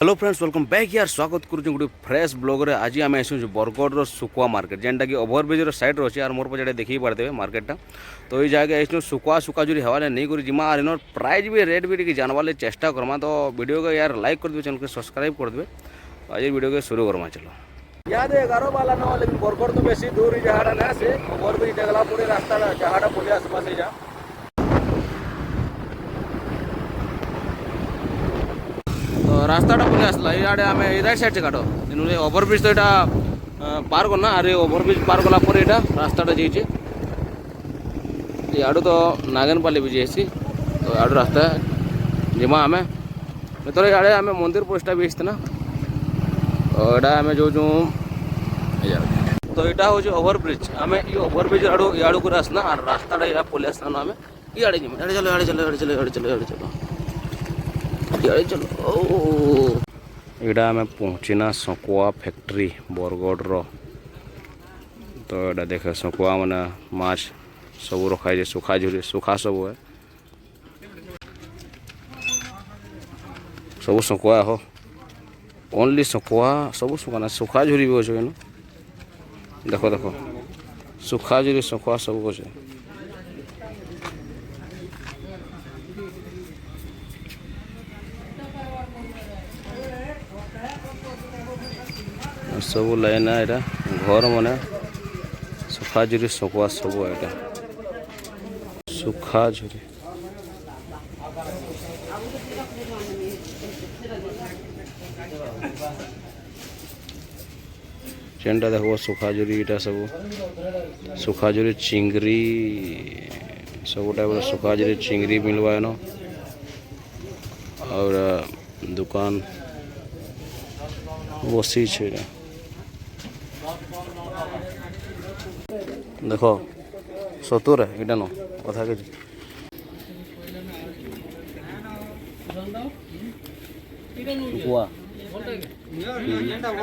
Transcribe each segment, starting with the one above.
Hello friends welcome back यार स्वागत करूँ गोटे फ्रेश ब्लॉग रे आज आम आसू बरगढ़ सुकुआ मार्केट जेनटा कि ओभरब्रिज साइड अच्छे यार मोर पचारे देखी पारे मार्केटा तो ये जगह आसू सुकुआ सुका जुरी हवा नहीं कर जिमा इन प्राइस भी रेट भी जानवा चेष्टा करमा तो वीडियो को यार लाइक कर दे चैनल को सब्सक्राइब कर दे आज वीडियो को शुरू करमा चलो याद 11 वाला ना लेकिन बरगढ़ तो बेसी दूर जहाँ ना से ओभरब्रिज देखला पूरे रास्ता जहाँ पुलिया आसपास जा तो रास्ताटा पुलिस आसला इे आम राइट साइड से काट ओभरब्रिज तो यहाँ पार करना अरे ओभरब्रिज पार कला यहाँ रास्ताटा जाइए याडू तो नागेनपाली भी जाइए तो याडू रास्ता जिमा आम तो इे आम मंदिर पोस्टा भी ना तो यहाँ आम जो तो यहाँ हूँ ओभरब्रिज आम ये ओभरब्रिज आड़ू याडू कर आसना और रास्ताटा यहाँ पुलिस आसना आम इे जिमा इे चलो इे चलो इे चलो इे चलो इे चलो चलो इटा आम पहुँचना सकुआ फैक्ट्री बरगढ़ तो यहाँ देखे सकुआ मैंने माछ सब रखाई सुखा झुरी सुखा सब है सब सकुआ हो ओनली सकुआ सब सुखा सुखा झुरी भी अच्छे देखो देखो सुखा झुरी सकुआ सब अच्छे सब लाइन है घर माने सुखा झुरी सकुआ सब है सुखा झुरी चेनटा देखो सुखा झुरी इटा सब सुखा झुरी चिंगरी सब टाइप सुखा झुरी चिंगरी मिलवा है और दुकान बसी छे देखो 70 है इटा नो कथा के गुआ 70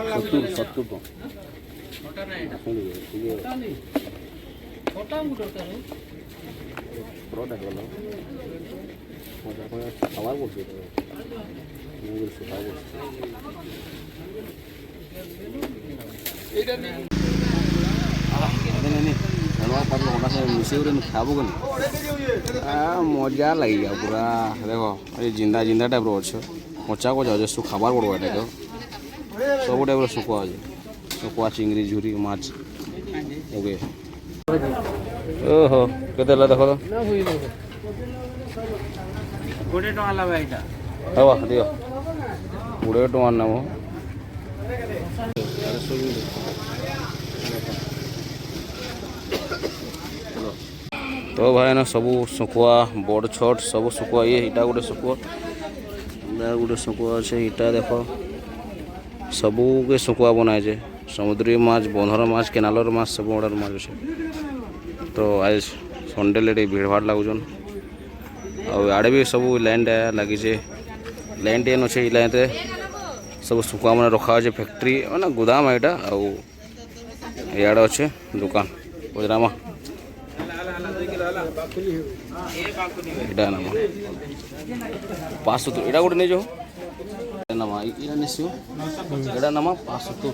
मिसे खाब मजा लगी गया पूरा देखो ये जिंदा जिंदा टाइप अच्छे मचा को जाओ सु खाबार पड़ो ये सब टाइप सुकुआ सुकुआ चिंगरी झुरी माछ ओके ओहो केते देखो तो 20 टका लगा एटा हवा दियो 20 टका नाम तो भाई ना सब सुकुआ बड़ छोट सब सुकुआ ये इटा गोटे सुकुआ अच्छे इटा देख सबू के सुकुआ बनाए समुद्री माछ बंधर माछ केनालर माछ सब गुड़ार माछ अच्छे तो आज संडे ले भीड़ भाड़ लगुन आड़े भी सब लाइन लगे लाइन टेन अच्छे लाइन रे सब सुकुआ मैंने रखा है फैक्ट्री मैंने गोदाम है यहाँ अच्छे दुकान बुझरामा नाम 500 एटा गोटे नहीं जो नाम एटा नाम 500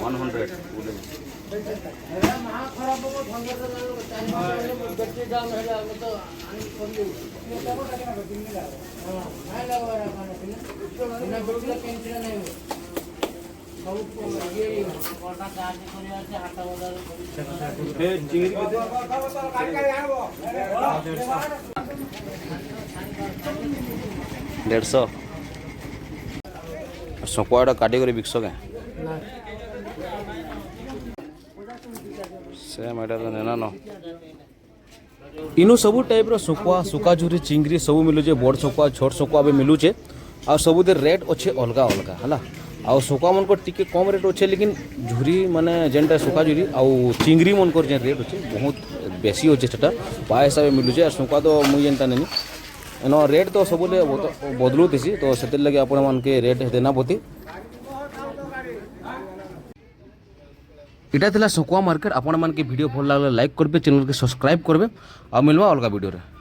$150 सकुआ काटी कर बिकस क्या सेम एटा तो नेना न इनो सब टाइप शुकुआ सुकाझुरी चिंगरी सब मिलूचे बड़ शुकुआ छोट शुकुआ भी मिलूचे आ सब रेट अच्छे अलग अलग है आउ शुकुआ मन को टिके कम रेट अच्छे लेकिन झुरी माने जेनटा सुकाझुरी आउ चिंगरी मन को जेन रेट अच्छे बहुत बेसी अच्छे सेटा पा हिसाब मिलूचे और शुकुआ तो मुई जेनटा नहीं एनो रेट तो सब बदलुसी तो से लगे आपण मानके रेट देना पति इटा थिला शुकुआ मार्केट आपण मानके वीडियो भल लागले लाइक करबे चैनल के सब्सक्राइब करबे आ मिलवा अलग वीडियो रे।